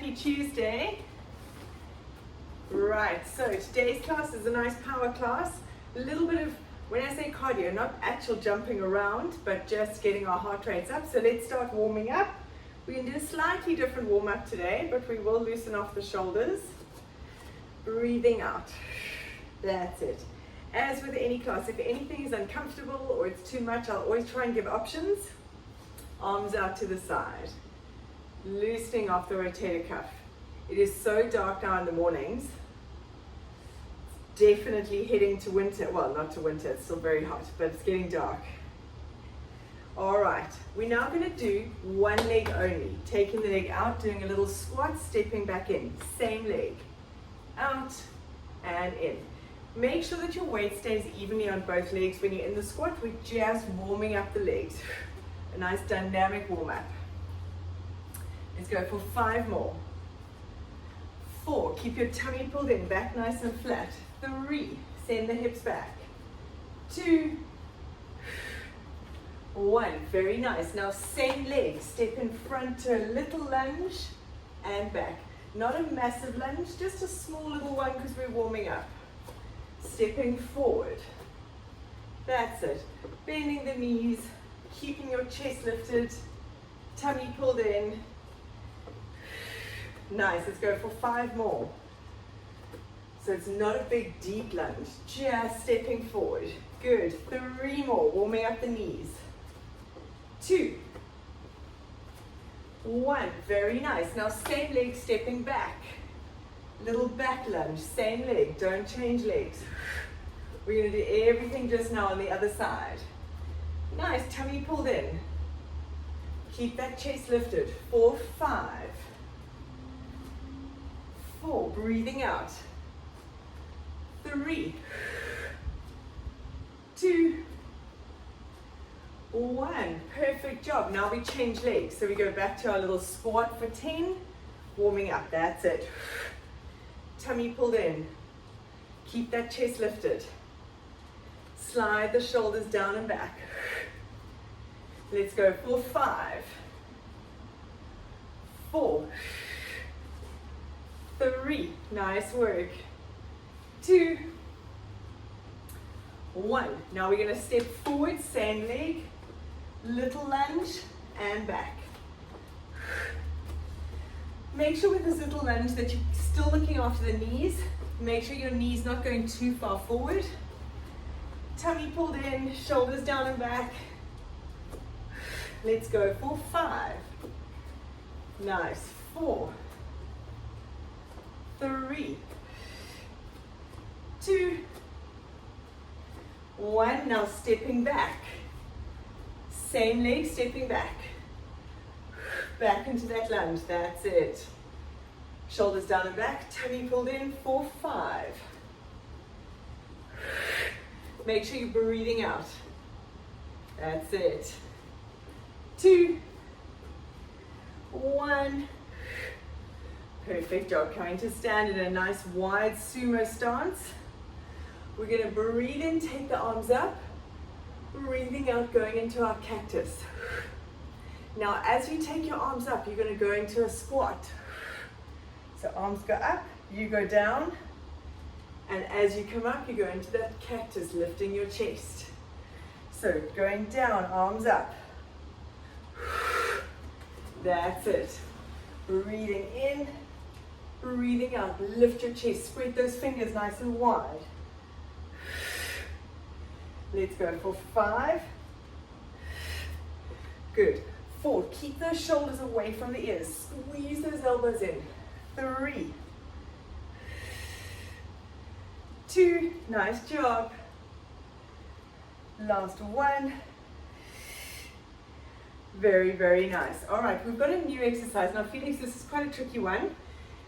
Happy Tuesday. Right, so today's class is a nice power class. A little bit of, when I say cardio, not actual jumping around, but just getting our heart rates up. So let's start warming up. We're going to do a slightly different warm up today, but we will loosen off the shoulders. Breathing out. That's it. As with any class, if anything is uncomfortable or it's too much, I'll always try and give options. Arms out to the side. Loosening off the rotator cuff. It is so dark now in the mornings. Definitely heading to winter. Well, not to winter, it's still very hot, but it's getting dark. All right, we're now going to do one leg only. Taking the leg out, doing a little squat, stepping back in. Same leg. Out and in. Make sure that your weight stays evenly on both legs. When you're in the squat, we're just warming up the legs. A nice dynamic warm up. Let's go for 5 more. 4, keep your tummy pulled in, back nice and flat. 3, send the hips back. 2, 1, very nice. Now same leg, step in front to a little lunge and back. Not a massive lunge, just a small little one because we're warming up. Stepping forward. That's it. Bending the knees, keeping your chest lifted, tummy pulled in. Nice, let's go for 5 more. So it's not a big deep lunge, just stepping forward. Good, 3 more, warming up the knees. 2, 1, very nice. Now same leg, stepping back. Little back lunge, same leg, don't change legs. We're gonna do everything just now on the other side. Nice, tummy pulled in. Keep that chest lifted. 4, 5. 4, breathing out. 3, 2, 1. Perfect job. Now we change legs. So we go back to our little squat for 10. Warming up. That's it. Tummy pulled in. Keep that chest lifted. Slide the shoulders down and back. Let's go for 5, 4, 3, nice work. 2, 1. Now we're going to step forward, same leg, little lunge and back. Make sure with this little lunge that you're still looking after the knees. Make sure your knees not going too far forward. Tummy pulled in, shoulders down and back. Let's go for 5. Nice. 4, 3, 2, 1. Now stepping back. Same leg, stepping back. Back into that lunge. That's it. Shoulders down and back. Tummy pulled in. 4, 5. Make sure you're breathing out. That's it. 2, 1. Perfect job. Coming to stand in a nice wide sumo stance. We're going to breathe in, take the arms up. Breathing out, going into our cactus. Now as you take your arms up, you're going to go into a squat. So arms go up, you go down. And as you come up, you go into that cactus, lifting your chest. So going down, arms up. That's it. Breathing in, breathing out. Lift your chest, spread those fingers nice and wide. Let's go for 5. Good. 4, keep those shoulders away from the ears. Squeeze those elbows in. 3, 2, nice job. Last 1. Very, very nice. All right, we've got a new exercise. Now, Felix, this is quite a tricky one.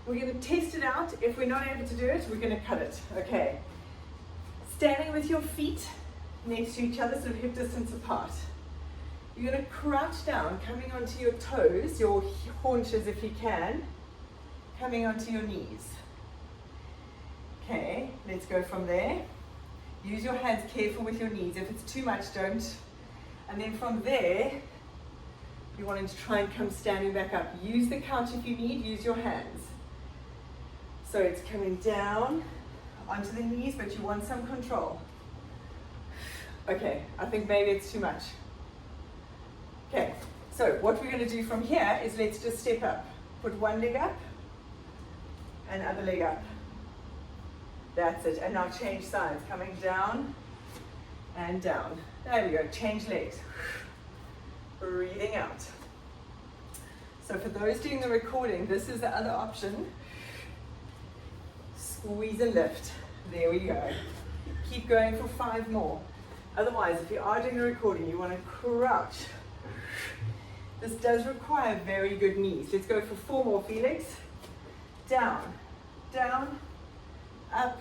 We're going to test it out. If we're not able to do it, we're going to cut it. Okay. Standing with your feet next to each other, sort of hip distance apart. You're going to crouch down, coming onto your toes, your haunches if you can, coming onto your knees. Okay, let's go from there. Use your hands careful with your knees. If it's too much, don't. And then from there, You're wanting to try and come standing back up. Use the couch if you need, use your hands. So it's coming down onto the knees, but you want some control. Okay, I think maybe it's too much. Okay, so what we're going to do from here is let's just step up. Put one leg up and other leg up. That's it. And now change sides. Coming down and down. There we go. Change legs. Breathing out. So for those doing the recording, this is the other option. Squeeze and lift. There we go. Keep going for 5 more. Otherwise, if you are doing a recording, you want to crouch. This does require very good knees. Let's go for 4 more, Felix. Down, down, up.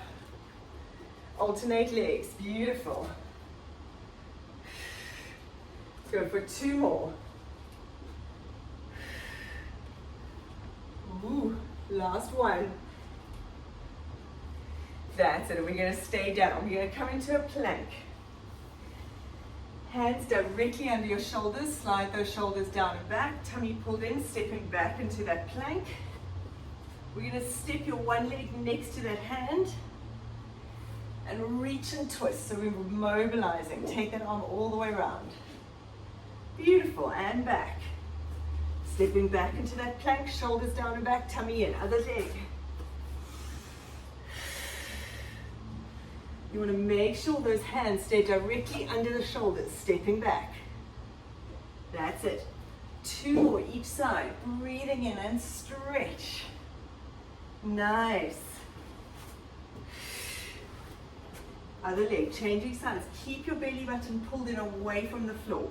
Alternate legs. Beautiful. Let's go for 2 more. Ooh, last one. That's it. We're going to stay down. We're going to come into a plank. Hands directly under your shoulders. Slide those shoulders down and back. Tummy pulled in, stepping back into that plank. We're going to step your one leg next to that hand and reach and twist. So we're mobilizing. Take that arm all the way around. Beautiful. And back. Stepping back into that plank. Shoulders down and back. Tummy in. Other leg. You want to make sure those hands stay directly under the shoulders, stepping back. That's it. 2 more each side. Breathing in and stretch. Nice. Other leg, changing sides. Keep your belly button pulled in away from the floor.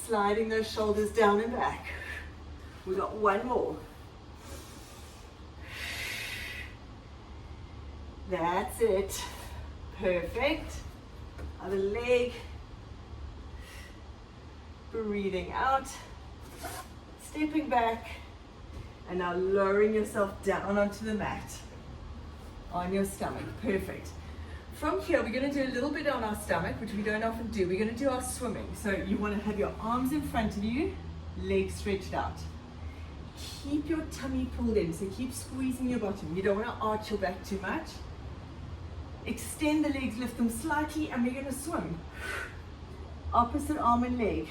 Sliding those shoulders down and back. We got 1 more. That's it. Perfect. Other leg. Breathing out. Stepping back. And now lowering yourself down onto the mat. On your stomach. Perfect. From here, we're going to do a little bit on our stomach, which we don't often do. We're going to do our swimming. So you want to have your arms in front of you, legs stretched out. Keep your tummy pulled in, so keep squeezing your bottom. You don't want to arch your back too much. Extend the legs, lift them slightly, and we're going to swim. Opposite arm and leg.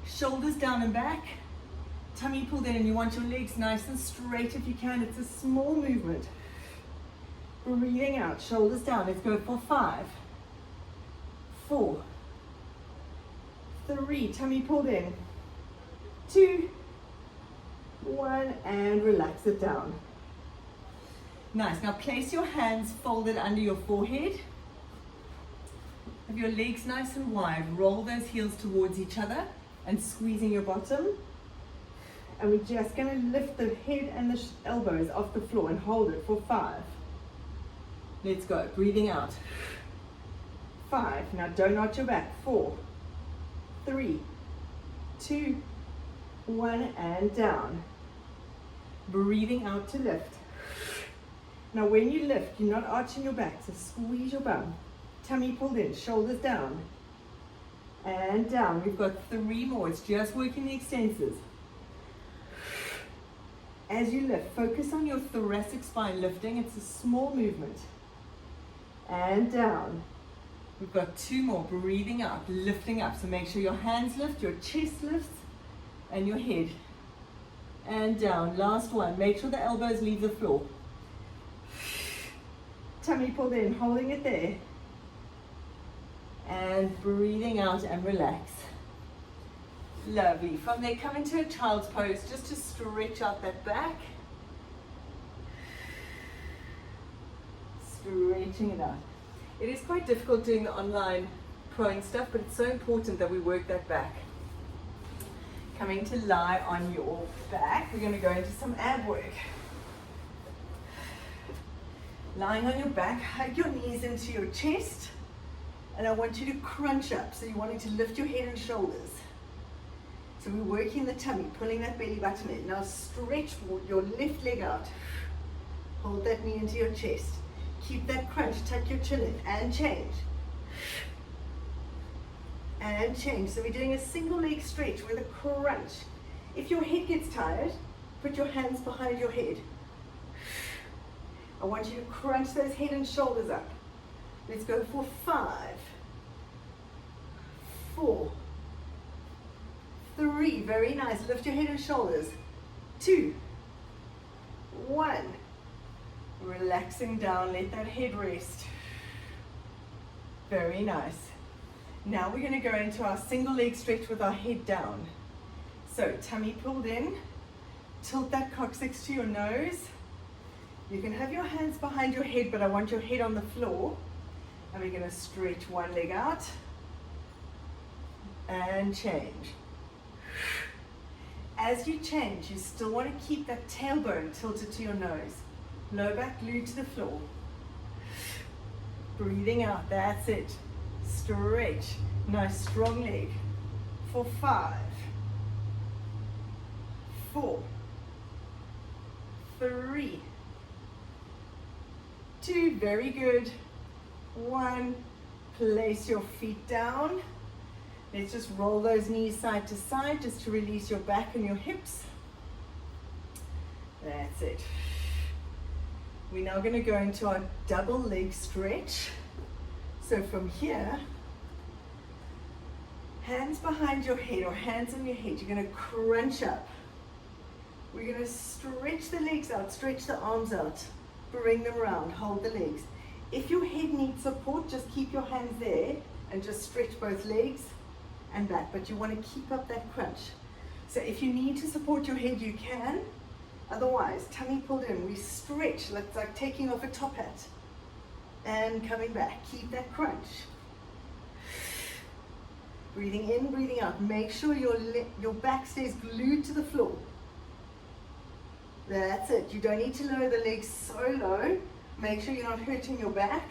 Shoulders down and back. Tummy pulled in, and you want your legs nice and straight if you can. It's a small movement. Breathing out, shoulders down. Let's go for 5, 4, 3, tummy pulled in. 2, 1, and relax it down. Nice. Now place your hands folded under your forehead. Have your legs nice and wide. Roll those heels towards each other and squeezing your bottom. And we're just going to lift the head and the elbows off the floor and hold it for 5. Let's go. Breathing out. 5. Now don't arch your back. 4, 3, 2, 1, and down. Breathing out to lift. Now when you lift, you're not arching your back, so squeeze your bum. Tummy pulled in, shoulders down. And down. We've got 3 more. It's just working the extensors. As you lift, focus on your thoracic spine lifting. It's a small movement. And down. We've got 2 more. Breathing out, lifting up. So make sure your hands lift, your chest lifts, and your head. And down. Last one. Make sure the elbows leave the floor. Tummy pulled in, holding it there. And breathing out and relax. Lovely. From there, come into a child's pose just to stretch out that back. Stretching it out. It is quite difficult doing the online proing stuff, but it's so important that we work that back. Coming to lie on your back, we're going to go into some ab work. Lying on your back, hug your knees into your chest, and I want you to crunch up. So you're wanting to lift your head and shoulders. So we're working the tummy, pulling that belly button in. Now stretch your left leg out. Hold that knee into your chest. Keep that crunch, tuck your chin in, and change. and change. So we're doing a single leg stretch with a crunch. If your head gets tired, put your hands behind your head. I want you to crunch those head and shoulders up. Let's go for 5, 4, 3, very nice. Lift your head and shoulders. 2, 1. Relaxing down, let that head rest. Very nice. Now we're going to go into our single leg stretch with our head down. So tummy pulled in, tilt that coccyx to your nose. You can have your hands behind your head, but I want your head on the floor. And we're going to stretch one leg out and change. As you change, you still want to keep that tailbone tilted to your nose. Low back glued to the floor. Breathing out, that's it. Stretch. Nice strong leg. For 5, 4, 3, 2, very good. 1, place your feet down. Let's just roll those knees side to side just to release your back and your hips. That's it. We're now going to go into our double leg stretch. So from here, hands behind your head or hands on your head, you're going to crunch up. We're going to stretch the legs out, stretch the arms out, bring them around, hold the legs. If your head needs support, just keep your hands there and just stretch both legs and back, but you want to keep up that crunch. So if you need to support your head, you can. Otherwise, tummy pulled in, we stretch, that's like taking off a top hat and coming back. Keep that crunch. Breathing in, breathing out. Make sure your back stays glued to the floor. That's it. You don't need to lower the legs so low. Make sure you're not hurting your back.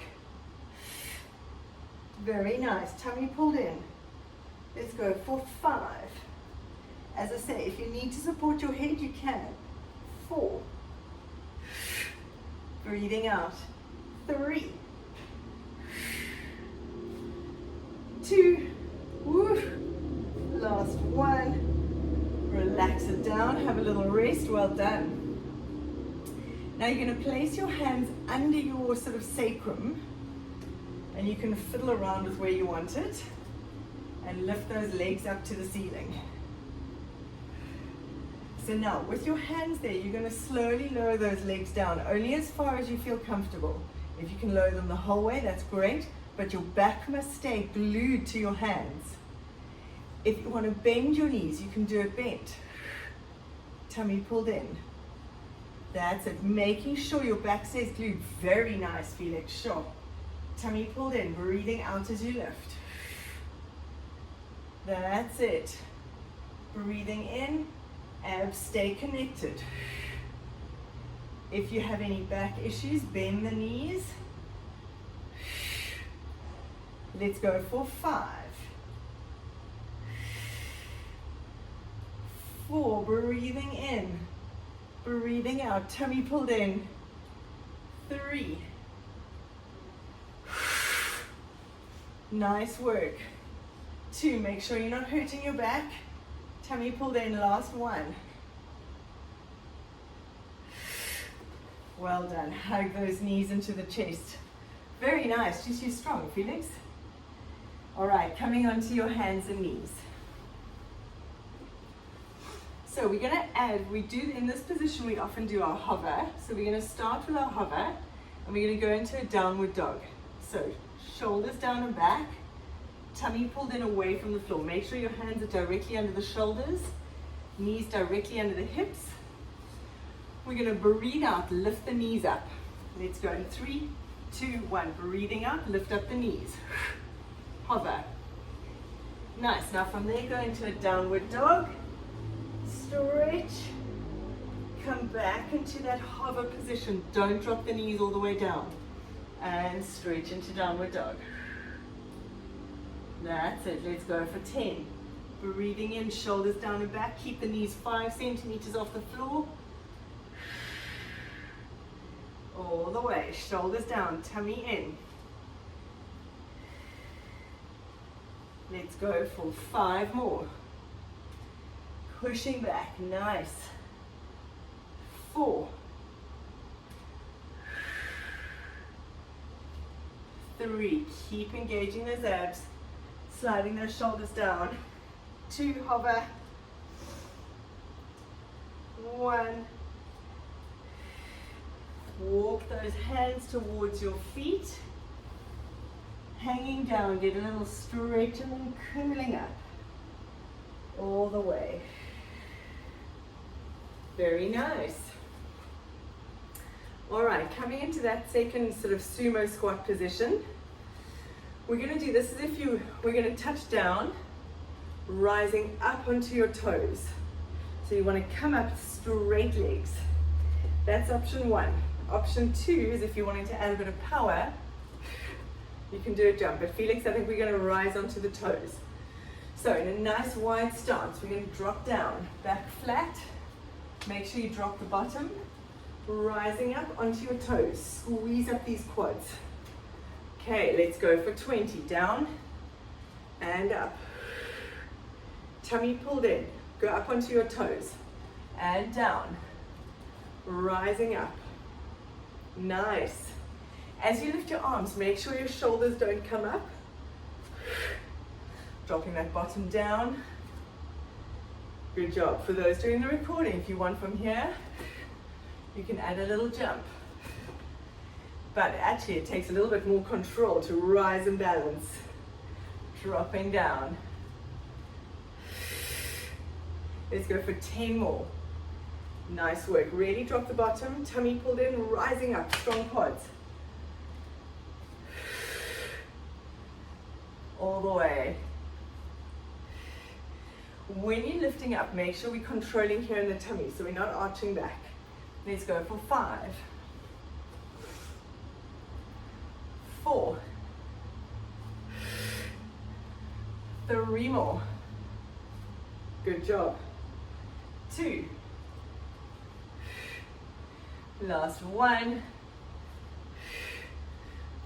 Very nice. Tummy pulled in. Let's go for 5. As I say, if you need to support your head, you can. 4. Breathing out. 3. 2. Woo. Last 1. Relax it down. Have a little rest. Well done. Now you're going to place your hands under your sort of sacrum, and you can fiddle around with where you want it and lift those legs up to the ceiling. So now with your hands there, you're going to slowly lower those legs down, only as far as you feel comfortable. If you can lower them the whole way, that's great, but your back must stay glued to your hands. If you want to bend your knees, you can do it bent. Tummy pulled in. That's it. Making sure your back stays glued. Very nice, Felix. Sure. Tummy pulled in. Breathing out as you lift. That's it. Breathing in. Abs stay connected. If you have any back issues, bend the knees. Let's go for 5. 4. Breathing in. Breathing out, tummy pulled in. 3. Nice work. 2, make sure you're not hurting your back. Tummy pulled in, last 1. Well done. Hug those knees into the chest. Very nice. Just you strong, Felix. All right, coming onto your hands and knees. So we're going to add, in this position we often do our hover. So we're going to start with our hover and we're going to go into a downward dog. So shoulders down and back, tummy pulled in away from the floor. Make sure your hands are directly under the shoulders, knees directly under the hips. We're going to breathe out, lift the knees up. Let's go in 3, 2, 1. Breathing out, lift up the knees. Hover. Nice. Now from there, go into a downward dog. Stretch, come back into that hover position. Don't drop the knees all the way down. And stretch into downward dog. That's it. Let's go for 10. Breathing in, shoulders down and back. Keep the knees 5 centimeters off the floor. All the way. Shoulders down, tummy in. Let's Let's go for 5 more. Pushing back, nice. 4, 3, keep engaging those abs, sliding those shoulders down. 2, hover. 1, walk those hands towards your feet, hanging down, get a little stretch and then curling up all the way. Very nice. All right, coming into that second sort of sumo squat position, we're going to do this as if we're going to touch down, rising up onto your toes. So you want to come up straight legs. That's option 1. Option 2 is if you're wanting to add a bit of power, you can do a jump. But Felix, I think we're going to rise onto the toes. So in a nice wide stance, we're going to drop down, back flat. Make sure you drop the bottom, rising up onto your toes. Squeeze up these quads. Okay, let's go for 20. Down and up. Tummy pulled in. Go up onto your toes and down. Rising up. Nice. As you lift your arms, make sure your shoulders don't come up. Dropping that bottom down. Good job. For those doing the recording, if you want from here, you can add a little jump. But actually, it takes a little bit more control to rise and balance. Dropping down. Let's go for 10 more. Nice work. Really drop the bottom, tummy pulled in, rising up, strong quads. All the way. When you're lifting up, make sure we're controlling here in the tummy, so we're not arching back. Let's go for 5, 4, 3 more. Good job. 2. Last 1.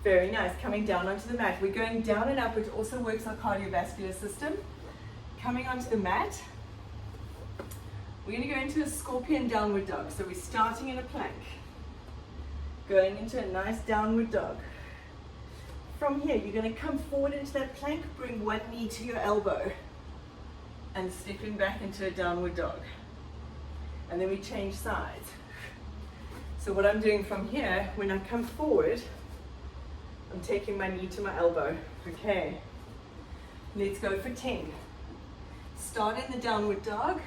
Very nice. Coming down onto the mat. We're going down and up, which also works our cardiovascular system. Coming onto the mat, we're going to go into a scorpion downward dog. So we're starting in a plank, going into a nice downward dog. From here, you're going to come forward into that plank, bring one knee to your elbow, and stepping back into a downward dog. And then we change sides. So what I'm doing from here, when I come forward, I'm taking my knee to my elbow. Okay, let's go for 10. Start in the downward dog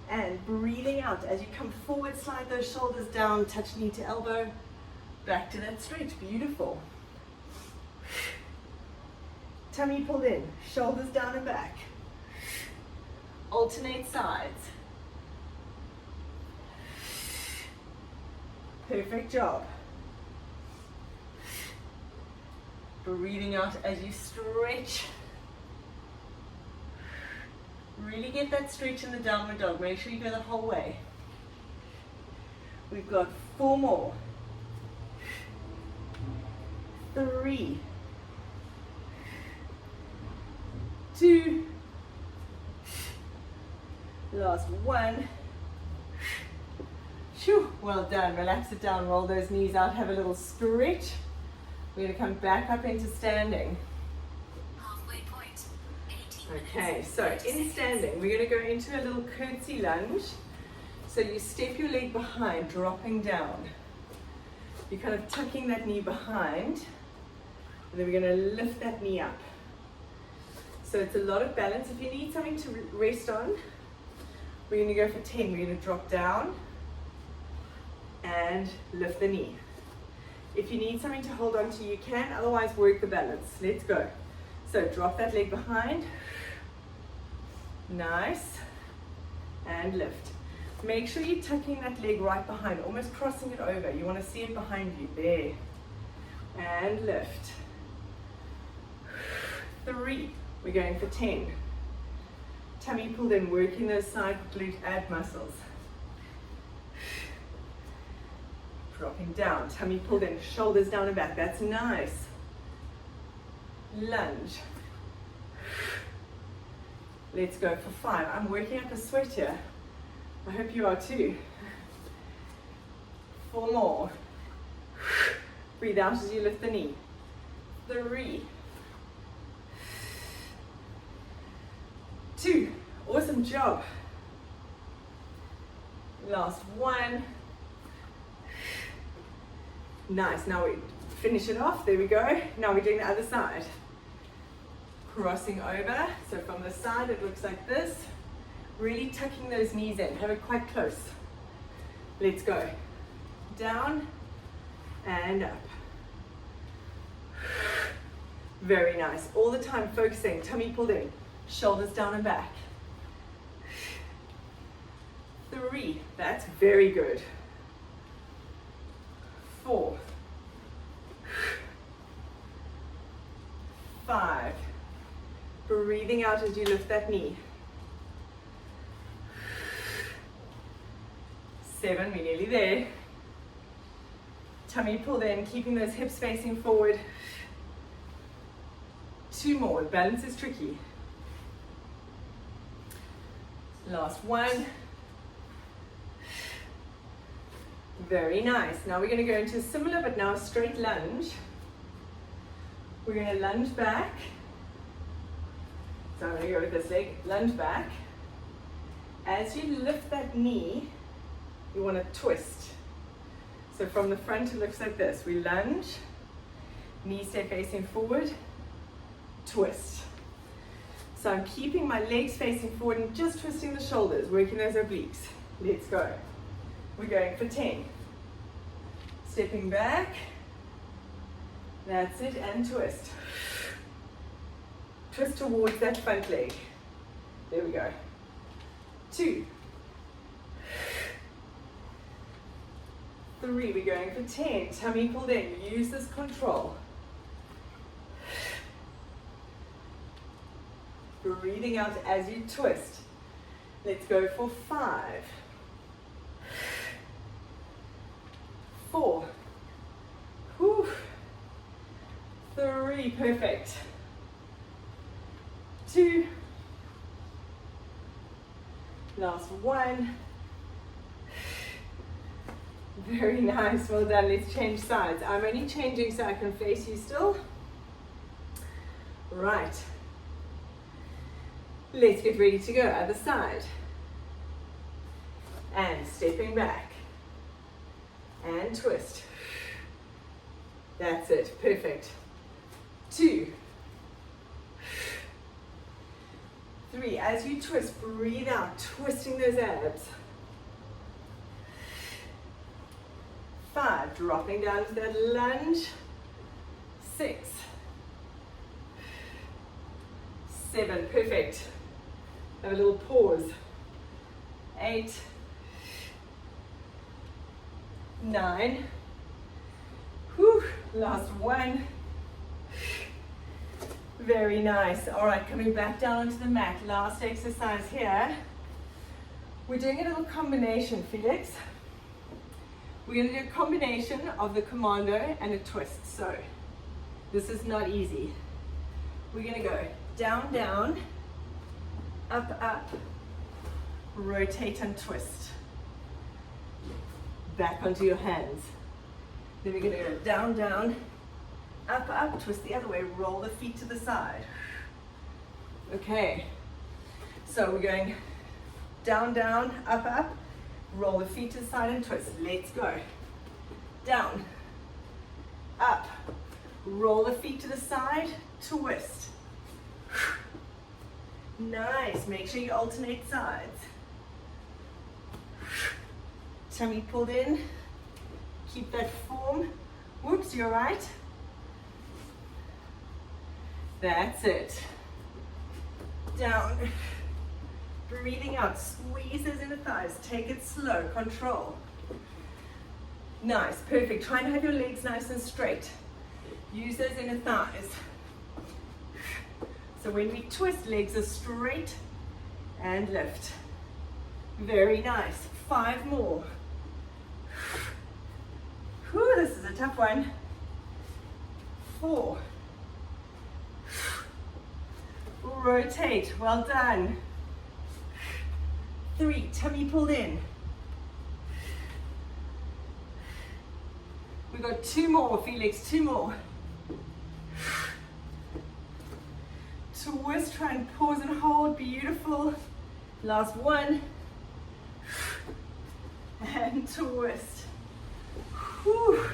and breathing out. As you come forward, slide those shoulders down, touch knee to elbow, back to that stretch. Beautiful. Tummy pulled in, shoulders down and back. Alternate sides. Perfect job. Breathing out as you stretch. Really get that stretch in the downward dog. Make sure you go the whole way. We've got 4 more. 3, 2, last 1. Phew, well done. Relax it down, roll those knees out, have a little stretch. We're going to come back up into standing. Halfway point. 18 Okay, so in standing, we're going to go into a little curtsy lunge. So you step your leg behind, dropping down. You're kind of tucking that knee behind, and then we're going to lift that knee up. So it's a lot of balance. If you need something to rest on, we're going to go for 10. We're going to drop down and lift the knee. If you need something to hold on to, you can. Otherwise, work the balance. Let's go. So drop that leg behind. Nice. And lift. Make sure you're tucking that leg right behind, almost crossing it over. You want to see it behind you. There. And lift. 3. We're going for 10. Tummy pulled in, working those side glute ab muscles. Dropping down, tummy pulled in, shoulders down and back. That's nice. Lunge. Let's go for 5. I'm working up a sweat here. I hope you are too. 4 more. Breathe out as you lift the knee. 3. 2. Awesome job. Last 1. Nice. Now we finish it off. There we go. Now we're doing the other side. Crossing over. So from the side it looks like this. Really tucking those knees in. Have it quite close. Let's go. Down and up. Very nice. All the time focusing. Tummy pulled in. Shoulders down and back. 3. That's very good. 4. 5. Breathing out as you lift that knee. 7. We're nearly there. Tummy pulled in, keeping those hips facing forward. 2 more. Balance is tricky. Last 1. Very nice. Now we're going to go into a similar but now a straight lunge. We're going to lunge back. So I'm going to go with this leg. Lunge back. As you lift that knee, you want to twist. So from the front it looks like this. We lunge, knee stay facing forward, twist. So I'm keeping my legs facing forward and just twisting the shoulders, working those obliques. Let's go. We're going for 10. Stepping back. That's it, and twist. Twist towards that front leg. There we go. 2. 3, we're going for 10. Tummy pulled in. Use this control. Breathing out as you twist. Let's go for 5. 4. Whew. 3, perfect. 2. Last 1. Very nice, well done. Let's change sides. I'm only changing so I can face you still. Right. Let's get ready to go. Other side. And stepping back. And twist. That's it, perfect. 2. 3, as you twist, breathe out, twisting those abs. 5, dropping down to that lunge. 6. 7, perfect. Have a little pause. 8. 9. Whew, last 1. Very nice. All right, coming back down onto the mat. Last exercise here. We're doing a little combination, Felix. We're going to do a combination of the commando and a twist. So this is not easy. We're going to go down, down, up, up, rotate and twist. Back onto your hands. Then we're going to go down, down, up, up, twist the other way, roll the feet to the side. Okay, so we're going down, down, up, up, roll the feet to the side and twist. Let's go. Down, up, roll the feet to the side, twist. Nice, make sure you alternate sides. Tummy pulled in, keep that form. Whoops, you're right. That's it. Down. Breathing out, squeeze those inner thighs. Take it slow, control. Nice, perfect. Try and have your legs nice and straight. Use those inner thighs. So when we twist, legs are straight and lift. Very nice. 5 more. Whew, this is a tough one. 4. Rotate, well done. 3, tummy pulled in. We got 2 more, Felix, 2 more. Twist, try and pause and hold, beautiful. Last 1. And twist. Whew.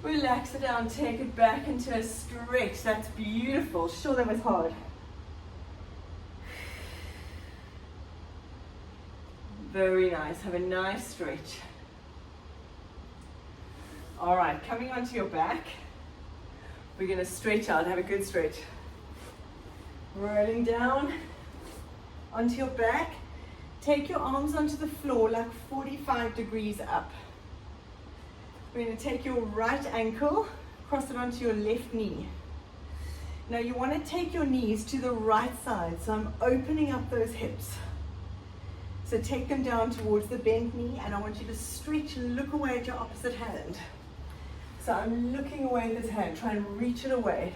Relax it down, take it back into a stretch. That's beautiful. Sure, that was hard. Very nice. Have a nice stretch. All right, coming onto your back. We're going to stretch out. Have a good stretch. Rolling down onto your back. Take your arms onto the floor like 45 degrees up. We're going to take your right ankle, cross it onto your left knee. Now you want to take your knees to the right side, so I'm opening up those hips. So take them down towards the bent knee, and I want you to stretch and look away at your opposite hand. So I'm looking away at this hand, try and reach it away.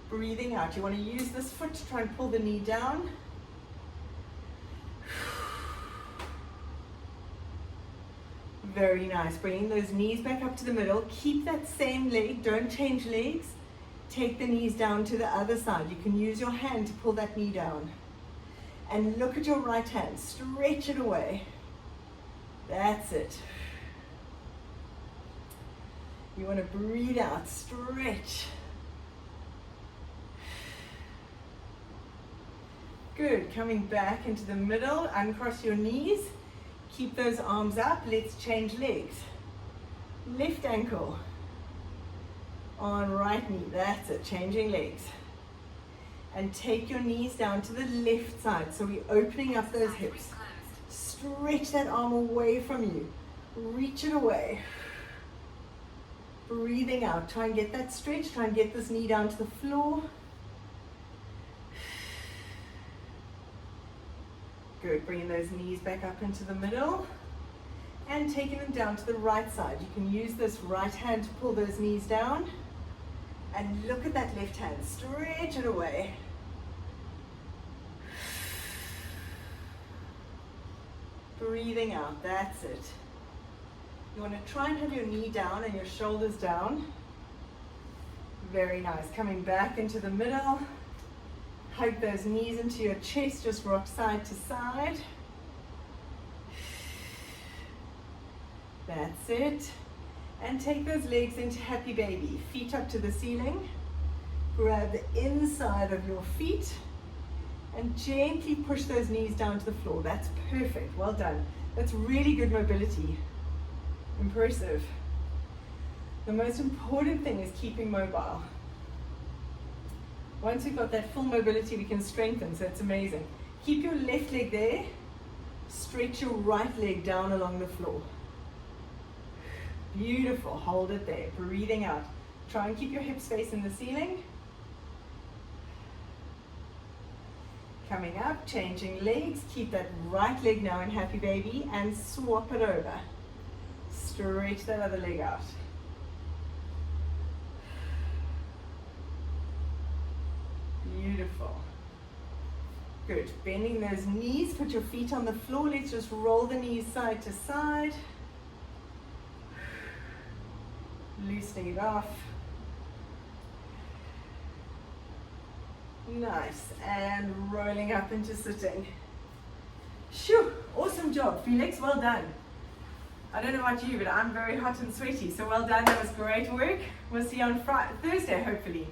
Breathing out. You want to use this foot to try and pull the knee down. Very nice. Bringing those knees back up to the middle. Keep that same leg. Don't change legs. Take the knees down to the other side. You can use your hand to pull that knee down. And look at your right hand. Stretch it away. That's it. You want to breathe out. Stretch. Good. Coming back into the middle. Uncross your knees. Keep those arms up. Let's change legs. Left ankle on right knee. That's it. Changing legs. And take your knees down to the left side. So we're opening up those hips. Stretch that arm away from you. Reach it away. Breathing out. Try and get that stretch. Try and get this knee down to the floor. Good. Bringing those knees back up into the middle and taking them down to the right side. You can use this right hand to pull those knees down and look at that left hand. Stretch it away. Breathing out. That's it. You want to try and have your knee down and your shoulders down. Very nice. Coming back into the middle. Hug those knees into your chest, just rock side to side. That's it. And take those legs into happy baby. Feet up to the ceiling. Grab the inside of your feet and gently push those knees down to the floor. That's perfect. Well done. That's really good mobility. Impressive. The most important thing is keeping mobile. Once we've got that full mobility, we can strengthen, so it's amazing. Keep your left leg there. Stretch your right leg down along the floor. Beautiful. Hold it there. Breathing out. Try and keep your hips facing the ceiling. Coming up, changing legs. Keep that right leg now in happy baby and swap it over. Stretch that other leg out. Beautiful. Good. Bending those knees. Put your feet on the floor. Let's just roll the knees side to side. Loosening it off. Nice. And rolling up into sitting. Shoo! Awesome job, Felix. Well done. I don't know about you, but I'm very hot and sweaty. So well done. That was great work. We'll see you on Thursday, hopefully.